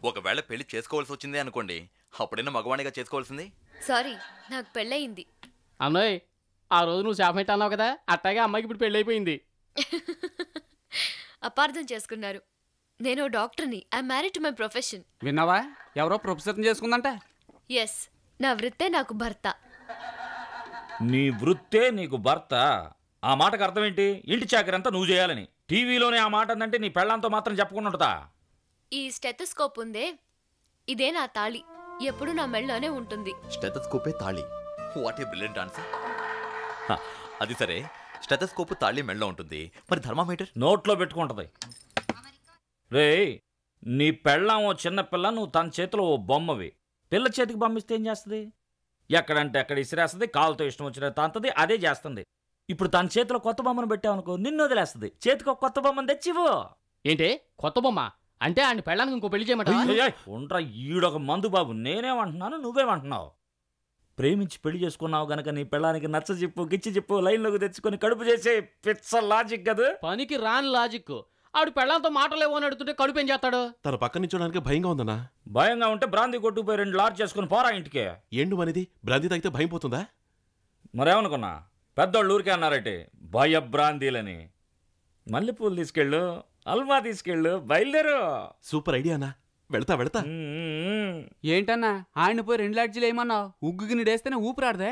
ఒకవేళ పెళ్లి చేసుకోవాల్సి వచ్చిందే అనుకోండి, అప్పుడైనా మగవాణిగా చేసుకోవాల్సింది. సారీ, నాకు పెళ్ళయింది. అన్నయ్య, ఆ రోజు నువ్వు శాపమేట అన్నావు కదా, అట్టాగే అమ్మాయికి ఇప్పుడు పెళ్ళి అయిపోయింది. అపార్థం చేసుకున్నారు. నేను డాక్టర్ని. I married to my profession. విన్నావా, ఎవరో ప్రొఫెసర్ని చేసుకుందంట. ఎస్, నా వృత్తే నాకు భర్త. నీ వృత్తే నీకు భర్త? ఆ మాటకు అర్థం ఏంటి? ఇంటి చాకరంతా నువ్వు చేయాలని. టీవీలోనే ఆ మాట అందంటే నీ పెళ్ళంతో మాత్రం చెప్పకుండా ఉంటుందా? ఈ స్టెథోస్కోప్ ఉందే, ఇదే నా తాళి. ఎప్పుడు నా మెళ్ళలోనే ఉంటుంది. స్టెథోస్కోపే తాళి. What a brilliant answer. అది సరే, స్టెథోస్కోప్ తాళి మెళ్ళలో ఉంటుంది, మరి థర్మామీటర్ నోట్లో పెట్టుకుంటది. రేయ్, నీ పెళ్ళం ఓ చిన్న పిల్ల, నువ్వు తన చేతిలో ఓ బొమ్మవి. పిల్ల చేతికి బొమ్మిస్తే ఏం చేస్తుంది? ఎక్కడంటే ఎక్కడ ఇసిరేస్తుంది, కాలుతో ఇష్టం వచ్చిన తాంతది, అదే చేస్తుంది. ఇప్పుడు తన చేతిలో కొత్త బొమ్మను పెట్టావనుకో, నిన్ను వదిలేస్తుంది. చేతికి ఒక కొత్త బొమ్మను తెచ్చివు. ఏంటి కొత్త బొమ్మ అంటే? ఆయన పెళ్ళానికి ఇంకో పెళ్లి చేయమంటా? ఉండరా, ఈడొక మందు బాబు. నేనేమంటున్నాను, నువ్వేమంటున్నావు? ప్రేమించి పెళ్లి చేసుకున్నావు గనక నీ పెళ్ళానికి నచ్చ చెప్పు, గిచ్చి చెప్పు, లైన్లోకి తెచ్చుకొని కడుపు చేసే పిచ్చ లాజిక్ కదా. పనికి రాని లాజిక్. ఆవిడ పెళ్ళంతో మాటలేవో అని అడుగుతుంటే కడుపు ఏం చేస్తాడు? తన పక్కన నించోడానికి భయంగా ఉందన్నా. భయంగా ఉంటే బ్రాందీ కొట్టుకుపోయి 2 లార్జ్ చేసుకుని పోరా ఇంటికి. ఏండు అనేది? బ్రాందీ తాగితే భయం పోతుందా? మరేమనుకున్నా, పెద్దోళ్ళు ఊరికే అన్నారటే భయభ్రాంతిలని. మల్లెపూలు తీసుకెళ్ళు, అల్వా తీసుకెళ్ళు, బయలుదేరు. సూపర్ ఐడియా అన్నా. వెళ్తా. ఏంటన్నా, ఆయన పోయి 2 లాడ్జీలు ఏమన్నావు? ఉగ్గుకి నీడేస్తేనే ఊపిరాడదే.